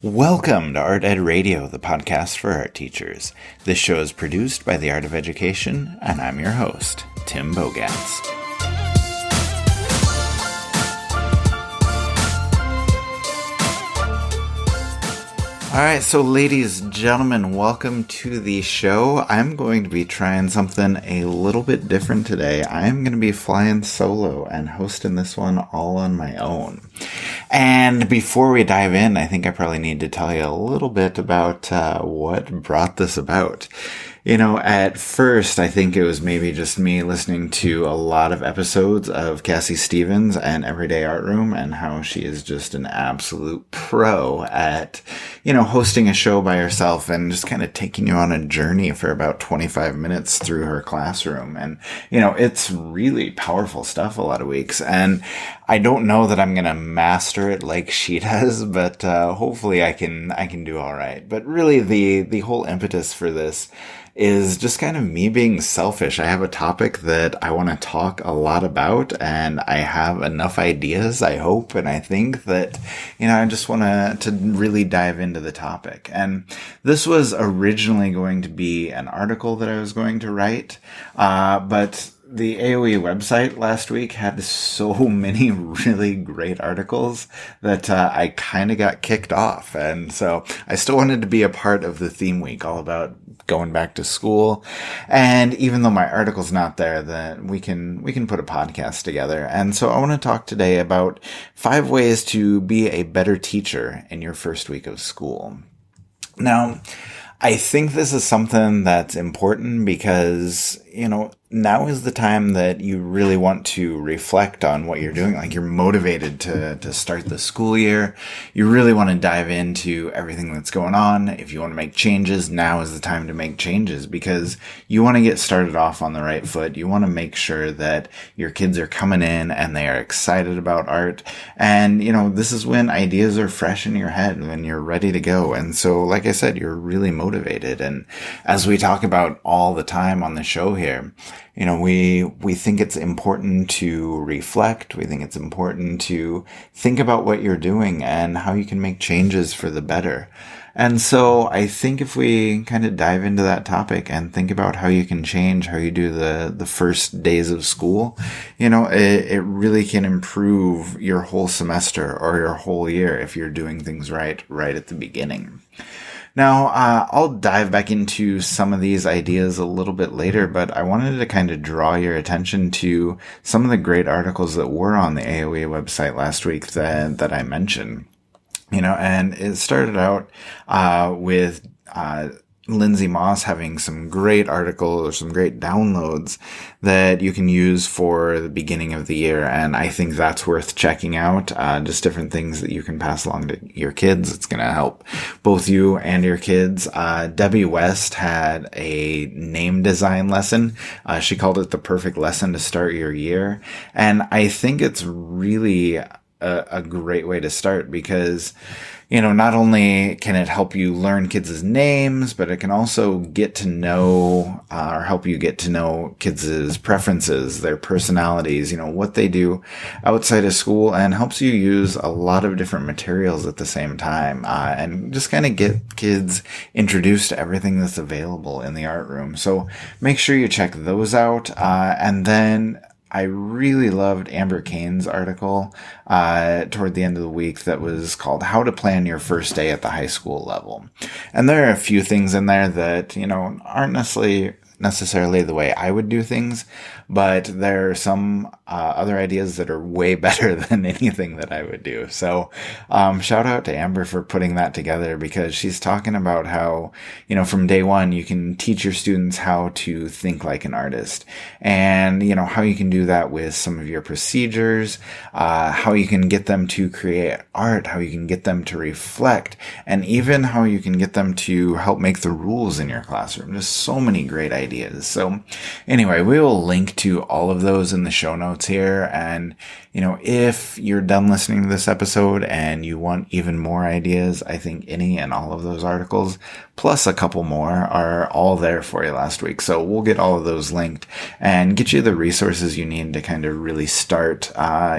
Welcome to Art Ed Radio, the podcast for art teachers. This show is produced by the Art of Education, and I'm your host, Tim Bogats. All right, so ladies and gentlemen, welcome to the show. I'm going to be trying something a little bit different today. I'm going to be flying solo and hosting this one all on my own. And before we dive in, I think I probably need to tell you a little bit about what brought this about. You know, at first, I think it was maybe just me listening to a lot of episodes of Cassie Stevens and Everyday Art Room and how she is just an absolute pro at, hosting a show by herself and just kind of taking you on a journey for about 25 minutes through her classroom. And, it's really powerful stuff a lot of weeks. And I don't know that I'm going to master it like she does, but hopefully I can do all right. But really the whole impetus for this is just kind of me being selfish. I have a topic that I want to talk a lot about, and I have enough ideas, I hope, and I think that, I just want to really dive into the topic. And this was originally going to be an article that I was going to write, but the AOE website last week had so many really great articles that I kind of got kicked off. And so I still wanted to be a part of the theme week, all about going back to school. And even though my article's not there, that we can put a podcast together. And so I want to talk today about 5 ways to be a better teacher in your first week of school. Now, I think this is something that's important because, now is the time that you really want to reflect on what you're doing. Like, you're motivated to start the school year. You really want to dive into everything that's going on. If you want to make changes, now is the time to make changes because you want to get started off on the right foot. You want to make sure that your kids are coming in and they are excited about art. And, this is when ideas are fresh in your head, when you're ready to go. And so, like I said, you're really motivated. And as we talk about all the time on the show here, we think it's important to reflect. We think it's important to think about what you're doing and how you can make changes for the better. And so I think if we kind of dive into that topic and think about how you can change how you do the first days of school, it really can improve your whole semester or your whole year if you're doing things right at the beginning. Now, I'll dive back into some of these ideas a little bit later, but I wanted to kind of draw your attention to some of the great articles that were on the AOE website last week that I mentioned. And it started out with Lindsay Moss having some great articles or some great downloads that you can use for the beginning of the year. And I think that's worth checking out. Just different things that you can pass along to your kids. It's going to help both you and your kids. Debbie West had a name design lesson. She called it the perfect lesson to start your year. And I think it's really a great way to start because, not only can it help you learn kids' names, but it can also get to know or help you get to know kids' preferences, their personalities, what they do outside of school, and helps you use a lot of different materials at the same time and just kind of get kids introduced to everything that's available in the art room. So make sure you check those out. And then I really loved Amber Cain's article toward the end of the week that was called How to Plan Your First Day at the High School Level. And there are a few things in there that, aren't necessarily the way I would do things, but there are some other ideas that are way better than anything that I would do. So shout out to Amber for putting that together because she's talking about how, from day one, you can teach your students how to think like an artist and, how you can do that with some of your procedures, how you can get them to create art, how you can get them to reflect, and even how you can get them to help make the rules in your classroom. Just so many great ideas. So anyway, we will link to all of those in the show notes here. And, if you're done listening to this episode and you want even more ideas, I think any and all of those articles, plus a couple more, are all there for you last week. So we'll get all of those linked and get you the resources you need to kind of really start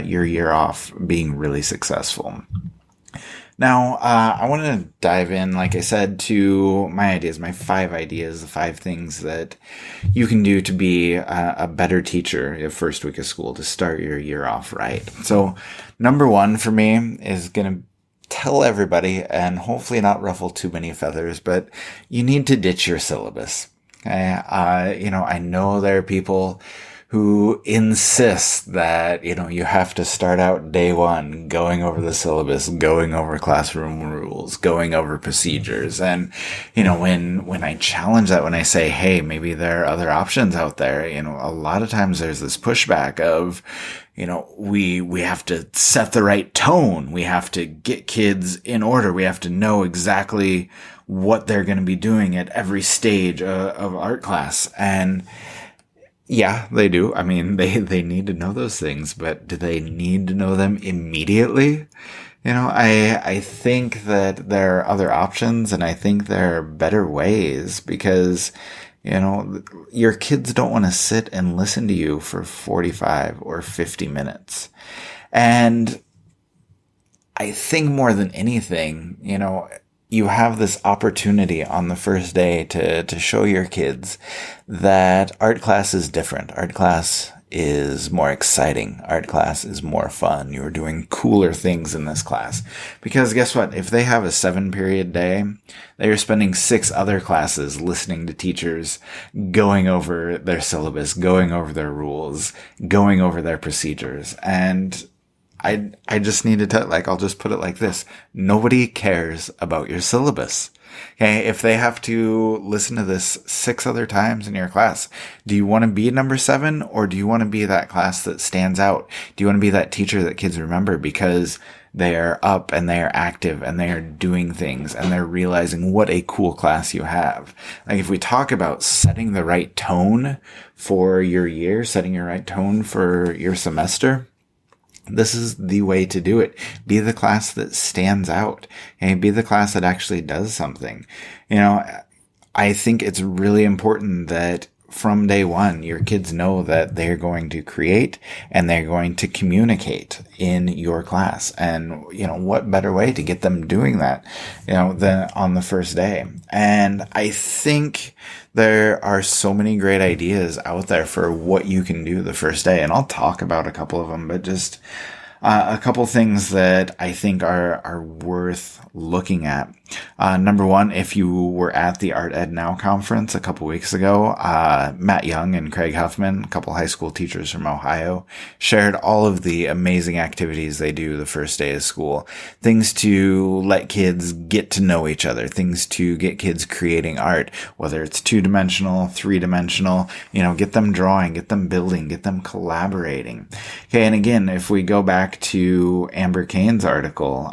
your year off being really successful. Now, I want to dive in, like I said, to my ideas, my 5 ideas, the 5 things that you can do to be a better teacher the first week of school to start your year off right. So, number 1 for me is going to tell everybody, and hopefully not ruffle too many feathers, but you need to ditch your syllabus. Okay? I know there are people who insist that, you have to start out day 1 going over the syllabus, going over classroom rules, going over procedures. And, when I challenge that, when I say, hey, maybe there are other options out there, a lot of times there's this pushback of, we have to set the right tone. We have to get kids in order. We have to know exactly what they're going to be doing at every stage of art class. And yeah, they do. I mean, they need to know those things, but do they need to know them immediately? I think that there are other options, and I think there are better ways because, your kids don't want to sit and listen to you for 45 or 50 minutes. And I think more than anything, you have this opportunity on the first day to show your kids that art class is different. Art class is more exciting. Art class is more fun. You're doing cooler things in this class. Because guess what? If they have a 7-period day, they are spending 6 other classes listening to teachers going over their syllabus, going over their rules, going over their procedures. And I just need to tell, I'll just put it like this. Nobody cares about your syllabus. Okay. If they have to listen to this 6 other times in your class, do you want to be number 7, or do you want to be that class that stands out? Do you want to be that teacher that kids remember because they are up and they are active and they are doing things and they're realizing what a cool class you have? If we talk about setting the right tone for your year, setting your right tone for your semester, this is the way to do it. Be the class that stands out, and be the class that actually does something. I think it's really important that from day 1, your kids know that they're going to create and they're going to communicate in your class. And, what better way to get them doing that, than on the first day. And I think there are so many great ideas out there for what you can do the first day. And I'll talk about a couple of them, but just a couple things that I think are worth looking at. Number 1, if you were at the Art Ed Now conference a couple weeks ago, Matt Young and Craig Huffman, a couple high school teachers from Ohio, shared all of the amazing activities they do the first day of school. Things to let kids get to know each other, things to get kids creating art, whether it's 2-dimensional, 3-dimensional, get them drawing, get them building, get them collaborating. Okay. And again, if we go back to Amber Kane's article,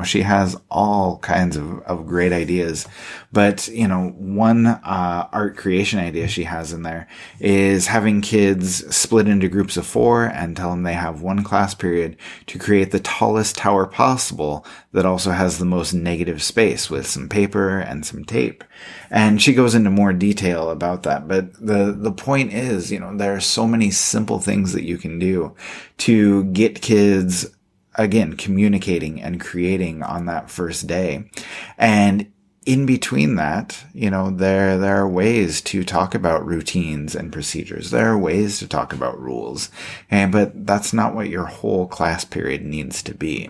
she has all kinds of great ideas. But, one art creation idea she has in there is having kids split into groups of 4 and tell them they have 1 class period to create the tallest tower possible that also has the most negative space with some paper and some tape. And she goes into more detail about that. But the point is, there are so many simple things that you can do to get kids, again, communicating and creating on that first day. And in between that, there are ways to talk about routines and procedures. There are ways to talk about rules, but that's not what your whole class period needs to be.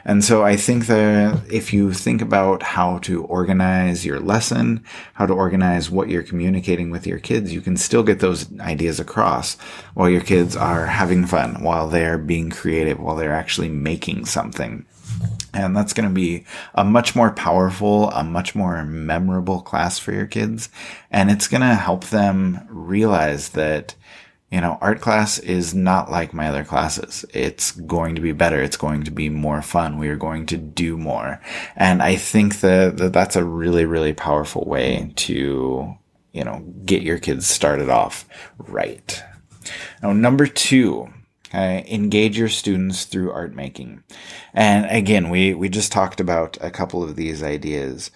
And so I think that if you think about how to organize your lesson, how to organize what you're communicating with your kids, you can still get those ideas across while your kids are having fun, while they're being creative, while they're actually making something. And that's going to be a much more powerful, a much more memorable class for your kids. And it's going to help them realize that, art class is not like my other classes. It's going to be better. It's going to be more fun. We are going to do more. And I think that that's a really, really powerful way to, get your kids started off right. Now, number 2. Engage your students through art making. And again, we just talked about a couple of these ideas.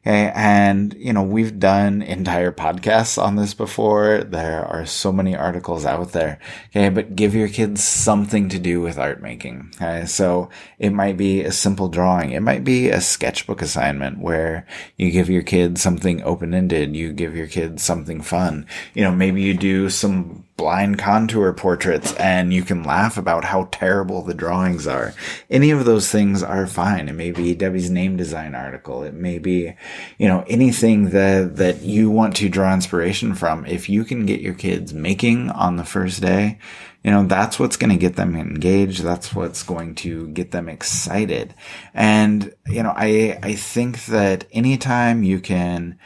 Okay. And, we've done entire podcasts on this before. There are so many articles out there. Okay. But give your kids something to do with art making. Okay. So it might be a simple drawing. It might be a sketchbook assignment where you give your kids something open-ended. You give your kids something fun. Maybe you do some blind contour portraits and you can laugh about how terrible the drawings are. Any of those things are fine. It may be Debbie's name design article. It may be, anything that you want to draw inspiration from. If you can get your kids making on the first day, that's what's going to get them engaged. That's what's going to get them excited. And, I think that anytime you can,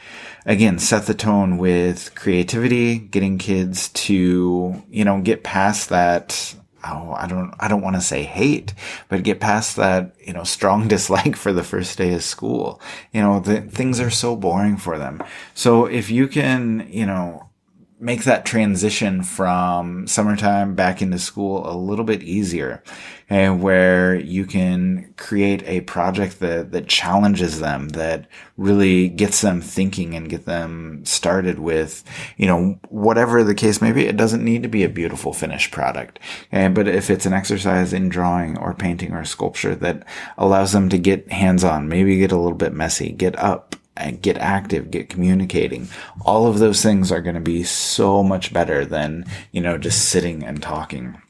again, set the tone with creativity, getting kids to, get past that, I don't want to say hate, but get past that, strong dislike for the first day of school. Things are so boring for them. So if you can, make that transition from summertime back into school a little bit easier, and where you can create a project that challenges them, that really gets them thinking and get them started with, whatever the case may be. It doesn't need to be a beautiful finished product. But if it's an exercise in drawing or painting or sculpture that allows them to get hands-on, maybe get a little bit messy, get up, and get active, get communicating. All of those things are going to be so much better than, just sitting and talking.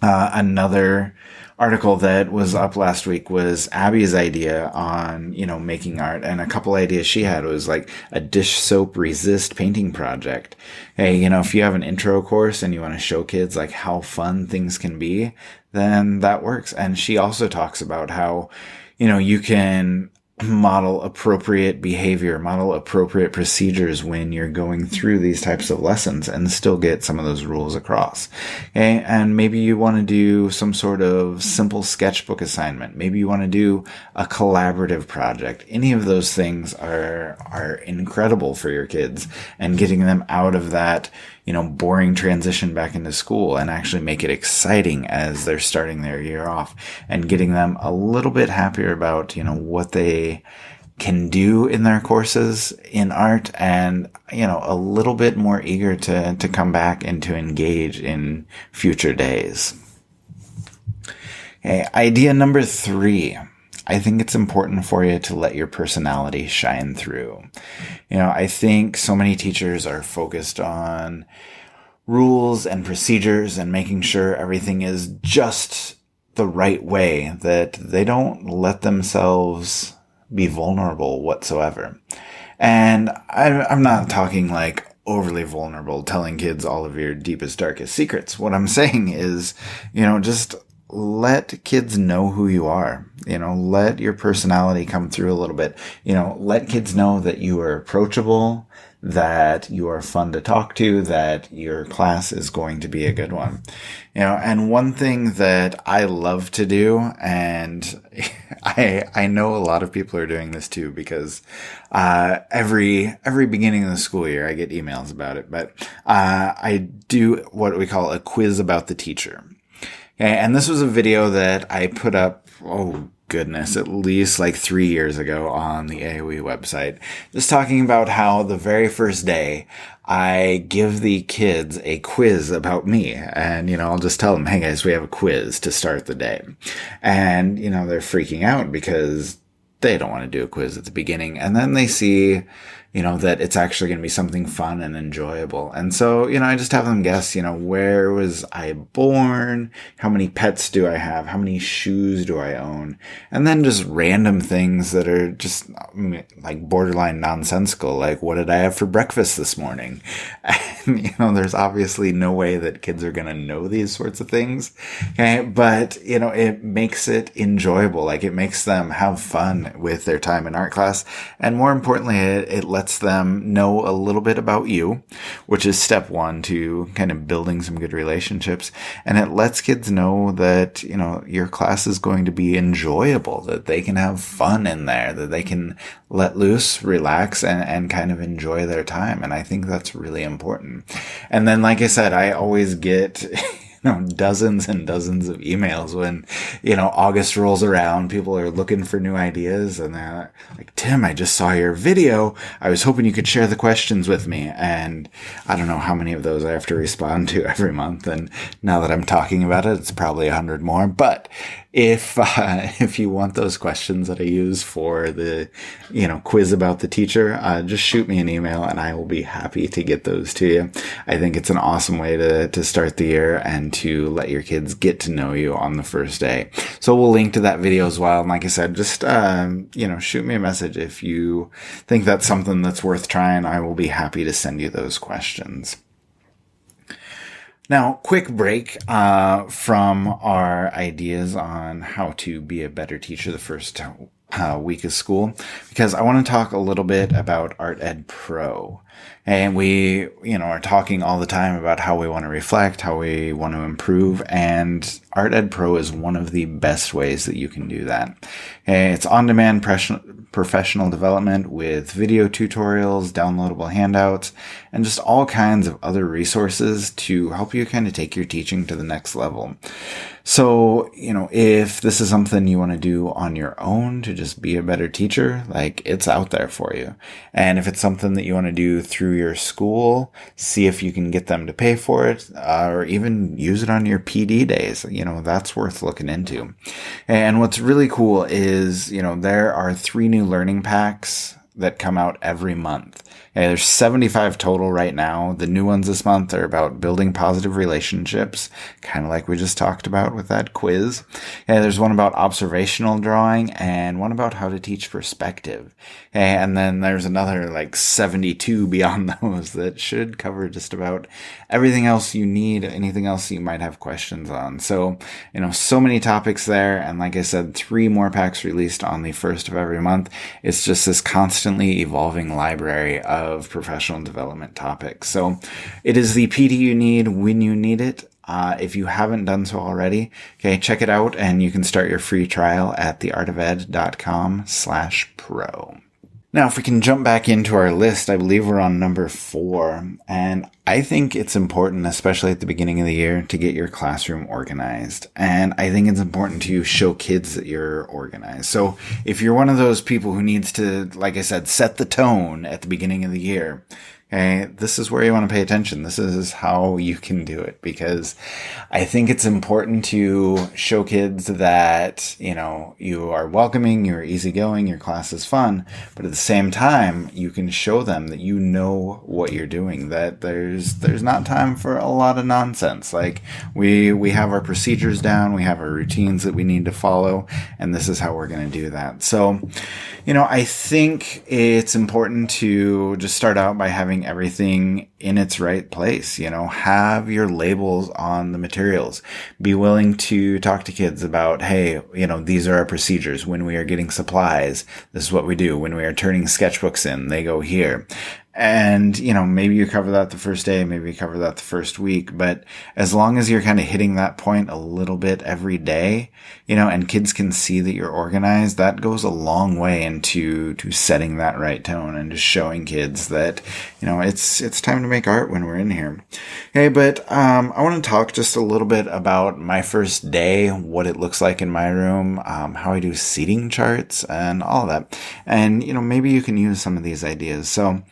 Another article that was up last week was Abby's idea on, making art, and a couple ideas she had was like a dish soap resist painting project. Hey, if you have an intro course and you want to show kids like how fun things can be, then that works. And she also talks about how, you can model appropriate behavior, model appropriate procedures when you're going through these types of lessons and still get some of those rules across. Okay. And maybe you want to do some sort of simple sketchbook assignment. Maybe you want to do a collaborative project. Any of those things are incredible for your kids, and getting them out of that, boring transition back into school and actually make it exciting as they're starting their year off, and getting them a little bit happier about, what they can do in their courses in art, and, a little bit more eager to come back and to engage in future days. Okay, idea number 3. I think it's important for you to let your personality shine through. I think so many teachers are focused on rules and procedures and making sure everything is just the right way, that they don't let themselves be vulnerable whatsoever. And I'm not talking like overly vulnerable, telling kids all of your deepest, darkest secrets. What I'm saying is, just let kids know who you are. Let your personality come through a little bit. Let kids know that you are approachable, that you are fun to talk to, that your class is going to be a good one. And one thing that I love to do, and I know a lot of people are doing this too, because every beginning of the school year I get emails about it, but I do what we call a quiz about the teacher. Okay, and this was a video that I put up, at least like 3 years ago on the AOE website, just talking about how the very first day I give the kids a quiz about me. And, I'll just tell them, hey guys, we have a quiz to start the day. And, they're freaking out because they don't want to do a quiz at the beginning. And then they see, that it's actually going to be something fun and enjoyable. And so, I just have them guess, where was I born? How many pets do I have? How many shoes do I own? And then just random things that are just like borderline nonsensical. Like, what did I have for breakfast this morning? And, there's obviously no way that kids are going to know these sorts of things. Okay. But, it makes it enjoyable. Like, it makes them have fun with their time in art class. And more importantly, it lets them know a little bit about you, which is step 1 to kind of building some good relationships. And it lets kids know that, your class is going to be enjoyable, that they can have fun in there, that they can let loose, relax, and kind of enjoy their time. And I think that's really important. And then, like I said, I always get dozens and dozens of emails when, August rolls around, people are looking for new ideas and they're like, Tim, I just saw your video. I was hoping you could share the questions with me. And I don't know how many of those I have to respond to every month. And now that I'm talking about it, it's probably 100 more. But if you want those questions that I use for the, quiz about the teacher, just shoot me an email and I will be happy to get those to you. I think it's an awesome way to start the year and to let your kids get to know you on the first day. So we'll link to that video as well. And like I said, just, shoot me a message if you think that's something that's worth trying. I will be happy to send you those questions. Now, quick break from our ideas on how to be a better teacher the first week of school, because I want to talk a little bit about Art Ed Pro. And we, are talking all the time about how we want to reflect, how we want to improve, and Art Ed Pro is one of the best ways that you can do that. It's on-demand professional development with video tutorials, downloadable handouts, and just all kinds of other resources to help you kind of take your teaching to the next level. So, if this is something you want to do on your own to just be a better teacher, it's out there for you. And if it's something that you want to do through your school, see if you can get them to pay for it, or even use it on your PD days. That's worth looking into. And what's really cool is, there are 3 new learning packs that come out every month. There's 75 total right now. The new ones this month are about building positive relationships, kind of like we just talked about with that quiz. There's one about observational drawing and one about how to teach perspective. And then there's another 72 beyond those that should cover just about everything else you need, anything else you might have questions on. So, so many topics there. And like I said, 3 more packs released on the first of every month. It's just this constantly evolving library of professional development topics. So it is the PD you need when you need it. If you haven't done so already, check it out and you can start your free trial at theartofed.com/pro. Now, if we can jump back into our list, I believe we're on number 4. And I think it's important, especially at the beginning of the year, to get your classroom organized. And I think it's important to show kids that you're organized. So if you're one of those people who needs to, like I said, set the tone at the beginning of the year, this is where you want to pay attention. This is how you can do it, because I think it's important to show kids that, you are welcoming, you're easygoing, your class is fun, but at the same time, you can show them that you know what you're doing, that there's not time for a lot of nonsense. We have our procedures down, we have our routines that we need to follow, and this is how we're going to do that. So, I think it's important to just start out by having everything in its right place. Have your labels on the materials. Be willing to talk to kids about, hey, these are our procedures. When we are getting supplies, this is what we do. When we are turning sketchbooks in, they go here. And, maybe you cover that the first day, maybe you cover that the first week, but as long as you're kind of hitting that point a little bit every day, and kids can see that you're organized, that goes a long way into setting that right tone and just showing kids that, it's time to make art when we're in here. Okay, but I want to talk just a little bit about my first day, what it looks like in my room, how I do seating charts and all of that. And, maybe you can use some of these ideas. So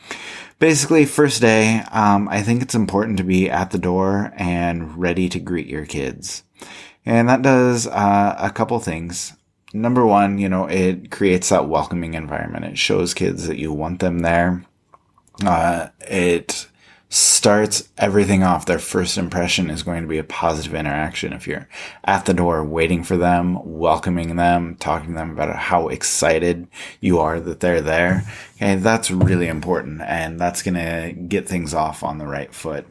basically, first day, I think it's important to be at the door and ready to greet your kids. And that does a couple things. Number one, it creates that welcoming environment. It shows kids that you want them there. It starts everything off. Their first impression is going to be a positive interaction. If you're at the door waiting for them, welcoming them, talking to them about how excited you are that they're there, that's really important, and that's going to get things off on the right foot.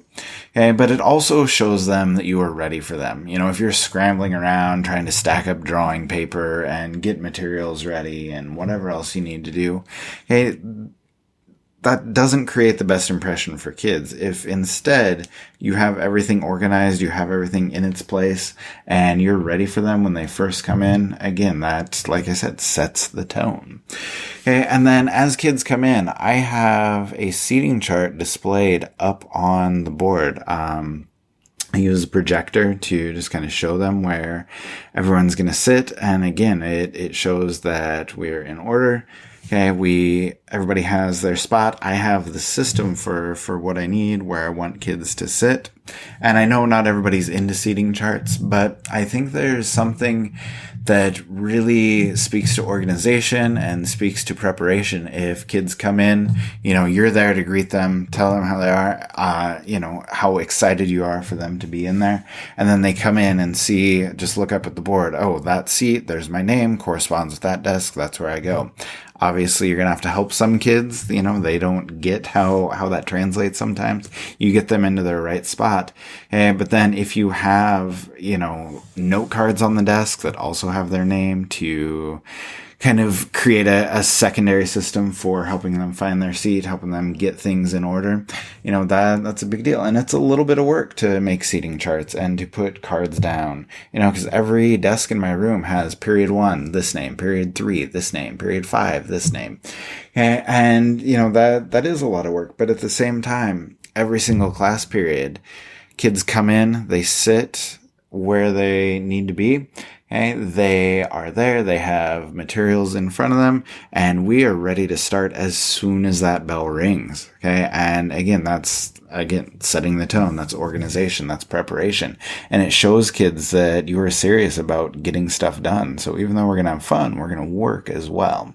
But it also shows them that you are ready for them. If you're scrambling around trying to stack up drawing paper and get materials ready and whatever else you need to do, that doesn't create the best impression for kids. If instead you have everything organized, you have everything in its place, and you're ready for them when they first come in, again, that, like I said, sets the tone. And then as kids come in, I have a seating chart displayed up on the board. I use a projector to just kind of show them where everyone's going to sit. And again, it shows that we're in order. Okay, everybody has their spot. I have the system for what I need, where I want kids to sit. And I know not everybody's into seating charts, but I think there's something that really speaks to organization and speaks to preparation. If kids come in, you're there to greet them, tell them how they are, how excited you are for them to be in there. And then they come in and just look up at the board. Oh, that seat, there's my name, corresponds with that desk. That's where I go. Obviously, you're going to have to help some kids. They don't get how that translates sometimes. You get them into their right spot. But then if you have, note cards on the desk that also have their name to kind of create a secondary system for helping them find their seat, helping them get things in order, that's a big deal. And it's a little bit of work to make seating charts and to put cards down, because every desk in my room has period 1, this name, period 3, this name, period 5, this name. And that is a lot of work. But at the same time, every single class period, kids come in, they sit where they need to be. Okay, they are there, they have materials in front of them, and we are ready to start as soon as that bell rings. Okay, and again, that's setting the tone, that's organization, that's preparation. And it shows kids that you are serious about getting stuff done. So even though we're going to have fun, we're going to work as well.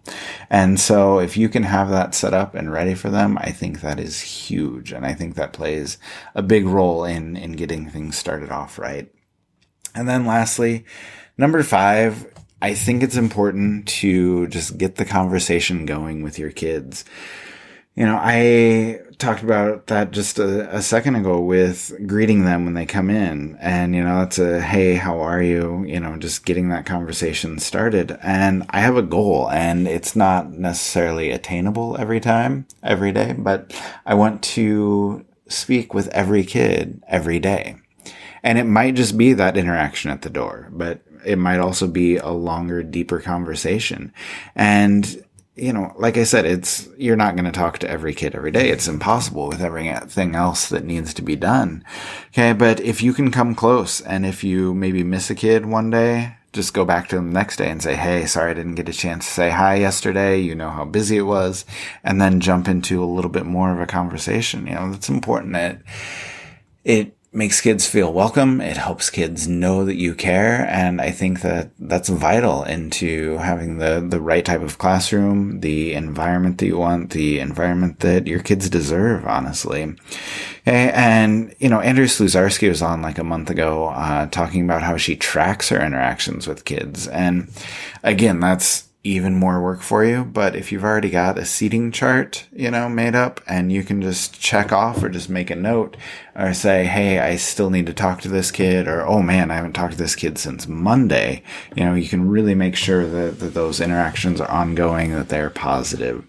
And so if you can have that set up and ready for them, I think that is huge. And I think that plays a big role in getting things started off right. And then lastly, number 5, I think it's important to just get the conversation going with your kids. I talked about that just a second ago with greeting them when they come in. And, that's hey, how are you? Just getting that conversation started. And I have a goal, and it's not necessarily attainable every day, but I want to speak with every kid every day. And it might just be that interaction at the door, but it might also be a longer, deeper conversation. And, like I said, you're not going to talk to every kid every day. It's impossible with everything else that needs to be done. Okay. But if you can come close, and if you maybe miss a kid one day, just go back to them the next day and say, hey, sorry, I didn't get a chance to say hi yesterday. You know how busy it was. And then jump into a little bit more of a conversation. That's important. That it makes kids feel welcome. It helps kids know that you care. And I think that that's vital into having the right type of classroom, the environment that you want, the environment that your kids deserve, honestly. And, Andrea Sluzarski was on like a month ago, talking about how she tracks her interactions with kids. And again, that's even more work for you. But if you've already got a seating chart, made up, and you can just check off or just make a note or say, hey, I still need to talk to this kid, or, oh man, I haven't talked to this kid since Monday. You can really make sure that those interactions are ongoing, that they're positive.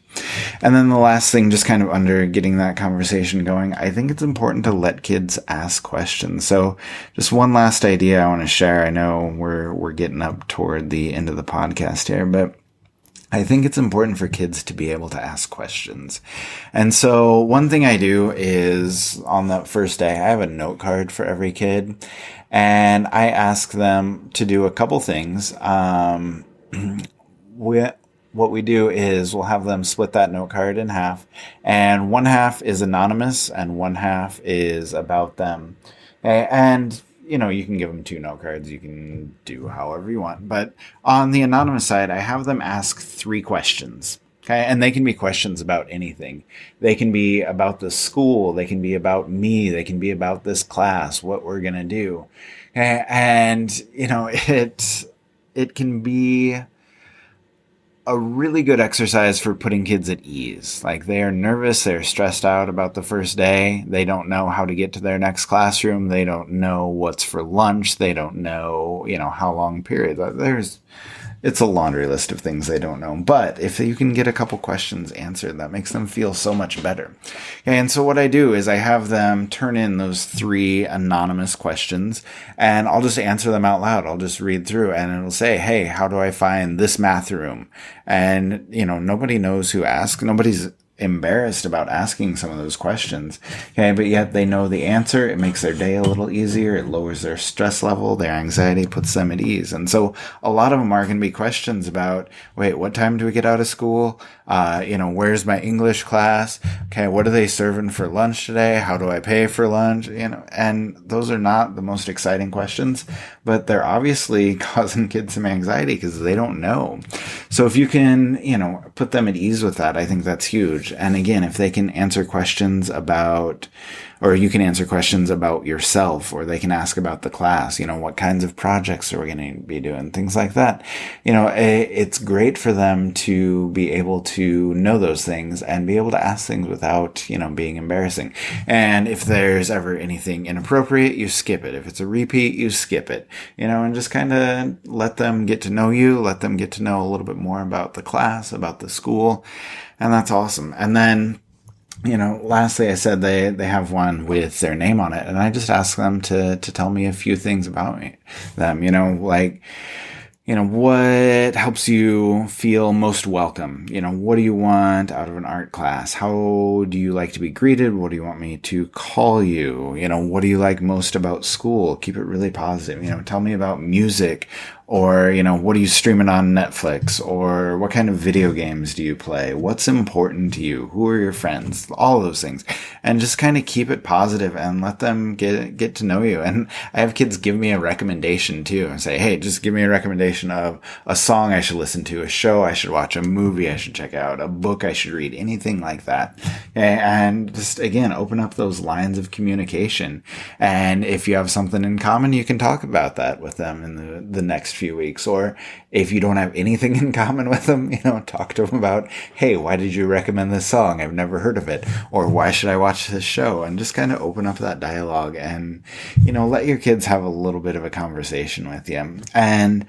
And then the last thing, just kind of under getting that conversation going, I think it's important to let kids ask questions. So just one last idea I want to share. I know we're getting up toward the end of the podcast here, but I think it's important for kids to be able to ask questions. And so one thing I do is on that first day, I have a note card for every kid, and I ask them to do a couple things. What we do is we'll have them split that note card in half, and one half is anonymous and one half is about them. Okay? And you can give them 2 note cards. You can do however you want. But on the anonymous side, I have them ask 3 questions. Okay. And they can be questions about anything. They can be about the school. They can be about me. They can be about this class, what we're going to do. Okay? And, it can be a really good exercise for putting kids at ease. Like, they are nervous, they're stressed out about the first day. They don't know how to get to their next classroom. They don't know what's for lunch. They don't know, how long period. It's a laundry list of things they don't know. But if you can get a couple questions answered, that makes them feel so much better. Okay, and so what I do is I have them turn in those 3 anonymous questions, and I'll just answer them out loud. I'll just read through, and it'll say, hey, how do I find this math room? And, nobody knows who asked. Nobody's embarrassed about asking some of those questions. Okay, but yet they know the answer. It makes their day a little easier. It lowers their stress level, their anxiety, puts them at ease. And so a lot of them are going to be questions about, wait, what time do we get out of school? Where's my English class? Okay, what are they serving for lunch today? How do I pay for lunch? And those are not the most exciting questions, but they're obviously causing kids some anxiety because they don't know. So if you can, put them at ease with that, I think that's huge. And again, if they can answer questions about, or you can answer questions about yourself, or they can ask about the class, what kinds of projects are we going to be doing, things like that. It's great for them to be able to know those things and be able to ask things without, being embarrassing. And if there's ever anything inappropriate, you skip it. If it's a repeat, you skip it, and just kind of let them get to know you, let them get to know a little bit more about the class, about the school. And that's awesome. And then, lastly, I said they have one with their name on it, and I just ask them to tell me a few things about them, what helps you feel most welcome? What do you want out of an art class? How do you like to be greeted? What do you want me to call you? What do you like most about school? Keep it really positive. Tell me about music, or, what are you streaming on Netflix? Or what kind of video games do you play? What's important to you? Who are your friends? All those things. And just kind of keep it positive and let them get to know you. And I have kids give me a recommendation too and say, hey, just give me a recommendation of a song I should listen to, a show I should watch, a movie I should check out, a book I should read, anything like that. And just, again, open up those lines of communication. And if you have something in common, you can talk about that with them in the next few weeks. Or if you don't have anything in common with them, talk to them about, hey, why did you recommend this song? I've never heard of it. Or why should I watch this show? And just kind of open up that dialogue and, let your kids have a little bit of a conversation with you. And,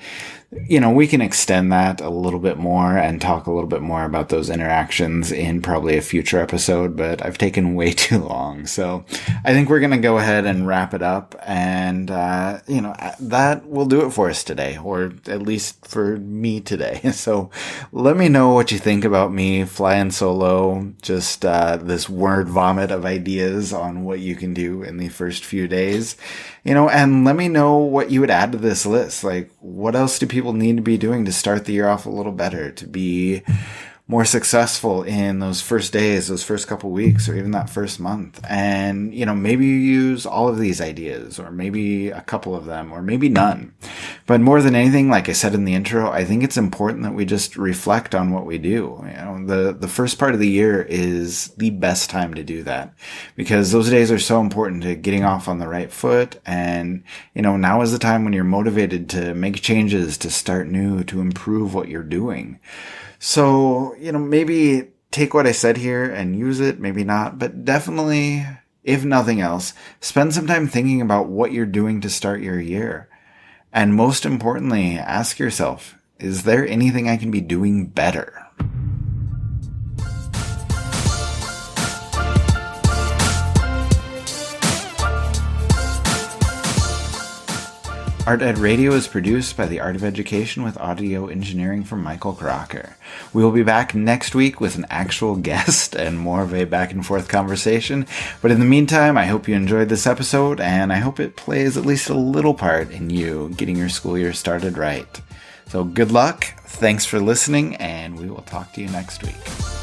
we can extend that a little bit more and talk a little bit more about those interactions in probably a future episode, but I've taken way too long. So I think we're going to go ahead and wrap it up. And, that will do it for us today, or at least for me today. So let me know what you think about me flying solo, just this word vomit of ideas on what you can do in the first few days, and let me know what you would add to this list. Like, what else do people need to be doing to start the year off a little better, to be more successful in those first days, those first couple weeks, or even that first month? And, maybe you use all of these ideas, or maybe a couple of them, or maybe none. But more than anything, like I said in the intro, I think it's important that we just reflect on what we do. The first part of the year is the best time to do that, because those days are so important to getting off on the right foot. And, now is the time when you're motivated to make changes, to start new, to improve what you're doing. So, maybe take what I said here and use it, maybe not, but definitely, if nothing else, spend some time thinking about what you're doing to start your year. And most importantly, ask yourself, is there anything I can be doing better? Art Ed Radio is produced by the Art of Education with audio engineering from Michael Crocker. We will be back next week with an actual guest and more of a back and forth conversation. But in the meantime, I hope you enjoyed this episode, and I hope it plays at least a little part in you getting your school year started right. So good luck, thanks for listening, and we will talk to you next week.